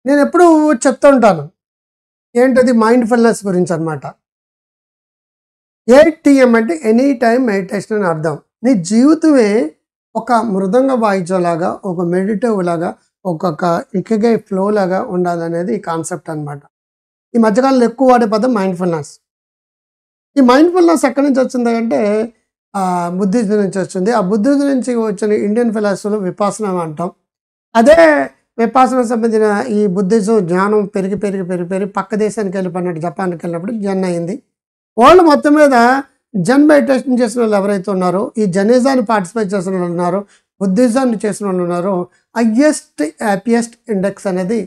నేను ఎప్పుడూ చెప్తూ ఉంటాను. ఏంటది మైండ్‌ఫుల్‌నెస్ గురించి అన్నమాట. ఏటీఎం అంటే ఎనీ టైమ్ మెడిటేషన్ అని అర్థం. నీ జీవితమే ఒక మృదంగ వాయిద్యంలాగా, ఒక మెడిటేటివ్ లాగా, ఒకొక్క ఇకిగై ఫ్లో లాగా ఉండాలనేది ఈ కాన్సెప్ట్ అన్నమాట. ఈ మధ్య కాలంలో ఎక్కువ వాడే పదం మైండ్‌ఫుల్‌నెస్. ఈ మైండ్‌ఫుల్‌నెస్ ఎక్కడి నుంచి వచ్చింది అంటే బుద్ధిజం నుంచి వచ్చింది. ఆ బుద్ధిజం నుంచి వచ్చిన ఇండియన్ ఫిలాసఫీలో విపాసన అంటాం. అదే విపాసనకు సంబంధించిన ఈ బుద్ధిజం జ్ఞానం పెరిగి పక్క దేశానికి వెళ్ళిపోయినట్టు జపాన్‌కి వెళ్ళినప్పుడు జెన్ అయింది. వరల్డ్ మొత్తం మీద జెన్ మెడిటేషన్ చేసిన వాళ్ళు ఎవరైతే ఉన్నారో, ఈ జెనిజాన్ని పార్టిసిపేట్ చేసిన వాళ్ళు ఉన్నారు, బుద్ధిజాన్ని చేసిన వాళ్ళు ఉన్నారో, హ్యాపీయెస్ట్ ఇండెక్స్ అనేది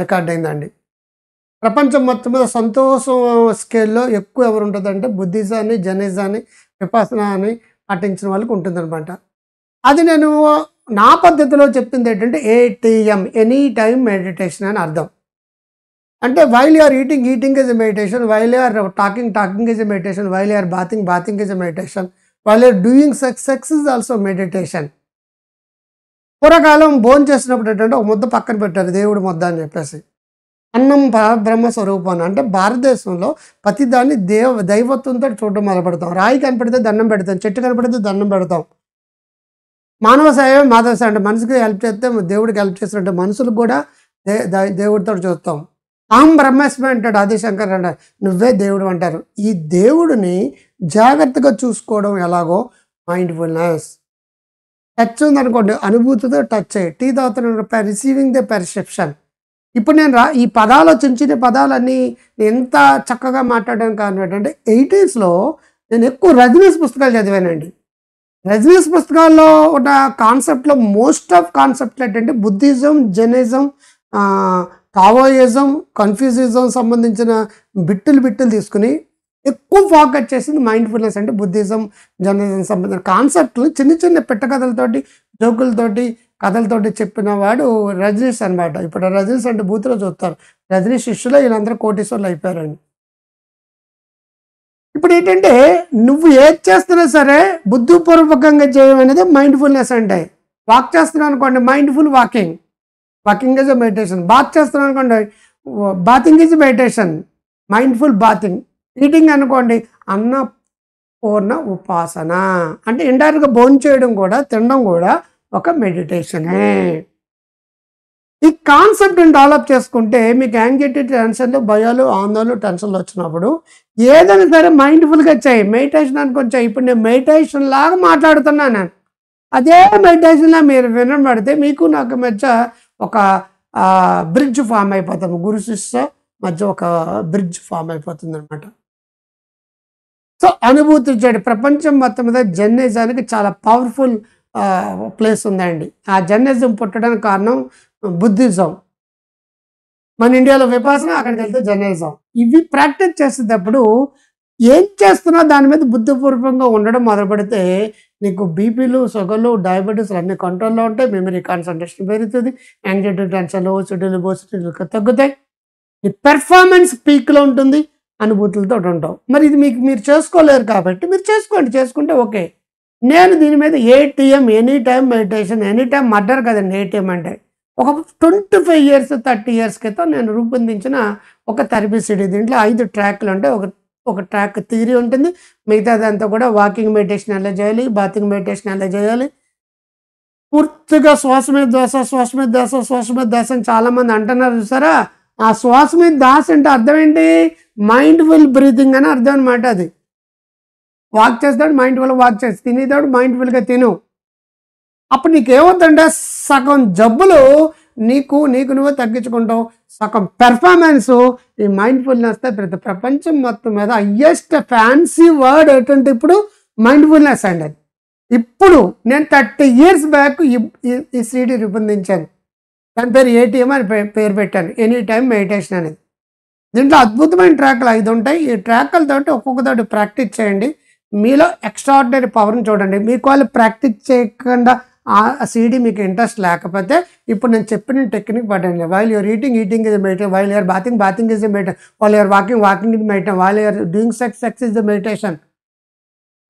రికార్డ్ అయిందండి. ప్రపంచం మొత్తం మీద సంతోషం స్కేల్‌లో ఎక్కువ ఎవరు ఉంటుందంటే బుద్ధిజాన్ని, జెనిజాన్ని, విపాసనాని పాటించిన వాళ్ళకి ఉంటుందన్నమాట. అది నేను నా పద్ధతిలో చెప్పింది ఏంటంటే ఏటీఎం ఎనీ టైమ్ మెడిటేషన్ అని అర్థం. అంటే while you are eating is a meditation, while you are talking is a meditation, while you are bathing is a meditation, while you are doing sex is also meditation. పూర్వకాలం భోజనం చేసినప్పుడు ఏంటంటే ఒక ముద్ద పక్కన పెట్టారు, దేవుడి ముద్ద అని చెప్పేసి. అన్నం పరబ్రహ్మ స్వరూపం అంటే భారతదేశంలో ప్రతిదాన్ని దైవత్వంతో చూడడం మొదలుపెడతాం. రాయి కనపడితే దండం పెడతాం, చెట్టు కనపడితే దండం పెడతాం. మానవ సేవ మాధవ సేవ అంటే మనిషికి హెల్ప్ చేస్తే దేవుడికి హెల్ప్ చేసినట్టు మనుషులకు కూడా దేవుడితో చూస్తాం. అహం బ్రహ్మస్మి అంటాడు ఆదిశంకర్ అంటారు, నువ్వే దేవుడు అంటారు. ఈ దేవుడిని జాగ్రత్తగా చూసుకోవడం ఎలాగో మైండ్‌ఫుల్‌నెస్. టచ్ ఉందనుకోండి, అనుభూతితో టచ్ చేయి. టీ తాగుతున్న రిసీవింగ్ ద పెర్సెప్షన్. ఇప్పుడు నేను ఈ పదాలు చిన్న పదాలన్నీ ఎంత చక్కగా మాట్లాడడానికి కారణం ఏంటంటే 80స్‌లో నేను ఎక్కువ రజనీష్ పుస్తకాలు చదివానండి. రజనీష్ పుస్తకాల్లో ఉన్న కాన్సెప్ట్‌లో మోస్ట్ ఆఫ్ కాన్సెప్ట్లు ఏంటంటే బుద్ధిజం, జెనిజం, టావోయిజం, కన్ఫ్యూజిజం సంబంధించిన బిట్టులు తీసుకుని ఎక్కువ ఫోకస్ చేసింది మైండ్‌ఫుల్‌నెస్. అంటే బుద్ధిజం, జెనిజం సంబంధించిన కాన్సెప్ట్లు చిన్న పిట్ట కథలతోటి, జోకులతోటి, కథలతోటి చెప్పిన వాడు రజనీష్ అనమాట. ఇప్పుడు రజనీష్ అంటే బూత్‌లో చూస్తారు. రజనీష్ శిష్యులు వీళ్ళందరూ కోటీశ్వరులు అయిపోయారండి. ఇప్పుడు ఏంటంటే నువ్వు ఏది చేస్తున్నా సరే బుద్ధిపూర్వకంగా చేయడం అనేది మైండ్‌ఫుల్‌నెస్ అంటే. వాక్ చేస్తున్నావు అనుకోండి, mindful walking. Walking is a meditation. Bath చేస్తున్నావు అనుకోండి, bathing is meditation, mindful bathing. Eating అనుకోండి, అన్నపూర్ణ ఉపాసన. అంటే ఇండైరెక్ట్‌గా భోంచేయడం కూడా, తినడం కూడా ఒక మెడిటేషనే. ఈ కాన్సెప్ట్ని డెవలప్ చేసుకుంటే మీకు యాంగ్జైటీ, టెన్షన్లు, భయాలు, ఆందోళనలు, టెన్షన్లు వచ్చినప్పుడు ఏదైనా సరే మైండ్‌ఫుల్‌గా చేయి. మెడిటేషన్ అనుకొని చేయి. ఇప్పుడు నేను మెడిటేషన్ లాగా మాట్లాడుతున్నాను నేను. అదే మెడిటేషన్‌లా మీరు వినబడితే మీకు నాకు మధ్య ఒక బ్రిడ్జ్ ఫామ్ అయిపోతాము. గురు శిష్య మధ్య ఒక బ్రిడ్జ్ ఫామ్ అయిపోతుందన్నమాట. సో అనుభూతి చేయడం ప్రపంచం మొత్తం మీద జర్నలిజానికి చాలా పవర్ఫుల్ ప్లేస్ ఉందండి. ఆ జర్నలిజం పుట్టడానికి కారణం బుద్ధిజం. మన ఇండియాలో విపాసన, అక్కడికి వెళ్తే జర్నలిజం. ఇవి ప్రాక్టీస్ చేసేటప్పుడు ఏం చేస్తున్నా దాని మీద బుద్ధిపూర్వకంగా ఉండడం మొదలు పెడితే నీకు బీపీలు, షుగర్లు, డయాబెటీస్ అన్ని కంట్రోల్లో ఉంటాయి. మెమరీ, కాన్సన్ట్రేషన్ పెరుగుతుంది. యాంగ్జైటీ, టెన్షన్లు, ఒసిటీలు, బోసిటీలు తగ్గుతాయి. ఈ పెర్ఫార్మెన్స్ పీక్లో ఉంటుంది. అనుభూతులతో ఉంటాం. మరి ఇది మీరు చేసుకోలేరు కాబట్టి మీరు చేసుకుంటే ఓకే. నేను దీని మీద ATM any time meditation, any time murder కదండి ఏటీఎం అంటే. ఒక 25 ఇయర్స్ 30 ఇయర్స్ క్రితం నేను రూపొందించిన ఒక థెరపీ సిటీ. దీంట్లో 5 ట్రాక్లు ఉంటాయి. ఒక ట్రాక్ థియరీ ఉంటుంది. మిగతాదంతా కూడా వాకింగ్ మెడిటేషన్ ఎలా చేయాలి, బాతింగ్ మెడిటేషన్ ఎలా చేయాలి, పూర్తిగా శ్వాస మీద ధ్యాస అని చాలామంది అంటున్నారు చూసారా. ఆ శ్వాస మీద ధ్యాస అంటే అర్థం ఏంటి? మైండ్‌ఫుల్ బ్రీతింగ్ అని అర్థం అనమాట. అది వాక్ చేస్తాడు మైండ్‌ఫుల్‌గా వాక్ చేసి, తినేదాడు మైండ్‌ఫుల్‌గా తిను. అప్పుడు నీకేమవుతుందంటే సగం జబ్బులు నీకు నువ్వే తగ్గించుకుంటావు. సగం పెర్ఫార్మెన్స్ ఈ మైండ్‌ఫుల్‌నెస్‌తో ప్రపంచం మొత్తం మీద హయ్యెస్ట్ ఫ్యాన్సీ వర్డ్ ఏంటంటే ఇప్పుడు మైండ్‌ఫుల్‌నెస్ అండి. అది ఇప్పుడు నేను 30 ఇయర్స్ బ్యాక్ ఈ సీడీ రూపొందించాను. దాని పేరు ఏటీఎం అని పేరు పెట్టాను, ఎనీ టైమ్ మెడిటేషన్ అనేది. దీంట్లో అద్భుతమైన ట్రాక్లు 5 ఉంటాయి. ఈ ట్రాక్లతోటి ఒక్కొక్కతోటి ప్రాక్టీస్ చేయండి. మీలో ఎక్స్ట్రాడినరీ పవర్ని చూడండి. మీకు వాళ్ళు ప్రాక్టీస్ చేయకుండా ఆ సీడీ మీకు ఇంట్రెస్ట్ లేకపోతే ఇప్పుడు నేను చెప్పిన టెక్నిక్ పడండి. While you're eating is meditation, while you're bathing is meditation, while you're walking is meditation, while you're doing sex is meditation,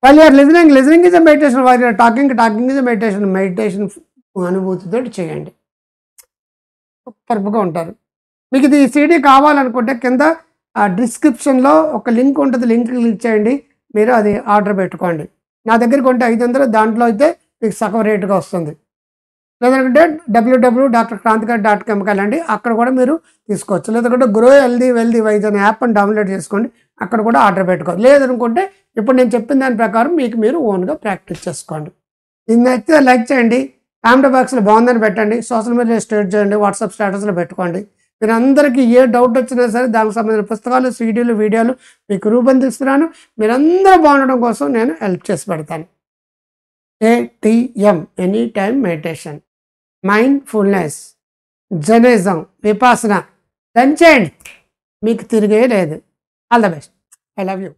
while you're listening is meditation, while you're talking is meditation. Meditation అనుభూతితో చేయండి. సూపర్గా ఉంటారు. మీకు ఇది CD కావాలనుకుంటే కింద డిస్క్రిప్షన్లో ఒక లింక్ ఉంటుంది, లింక్ క్లిక్ చేయండి, మీరు అది ఆర్డర్ పెట్టుకోండి. నా దగ్గర కొంటే 500, దాంట్లో అయితే మీకు సగం రేటుగా వస్తుంది. లేదంటే www.drkrantikar.com వెళ్ళండి, అక్కడ కూడా మీరు తీసుకోవచ్చు. లేదంటే గ్రో హెల్దీ వెల్దీ వైజ్ అనే యాప్ని డౌన్లోడ్ చేసుకోండి, అక్కడ కూడా ఆర్డర్ పెట్టుకోవచ్చు. లేదనుకుంటే ఇప్పుడు నేను చెప్పిన దాని ప్రకారం మీకు మీరు ఓన్గా ప్రాక్టీస్ చేసుకోండి. దీన్ని అయితే లైక్ చేయండి, కామెంట్ బాక్స్లో బాగుందని పెట్టండి, సోషల్ మీడియాలో స్టేట్ చేయండి, వాట్సాప్ స్టేటస్లో పెట్టుకోండి. మీరు అందరికీ ఏ డౌట్ వచ్చినా సరే దానికి సంబంధించిన పుస్తకాలు, సీడీలు, వీడియోలు మీకు రూపొందిస్తున్నాను. మీరందరూ బాగుండడం కోసం నేను హెల్ప్ చేసి పెడతాను. ATM, any time meditation, mindfulness, జెనిజం, విపాసన దంచేయండి, మీకు తిరిగే లేదు. All the best. I love you.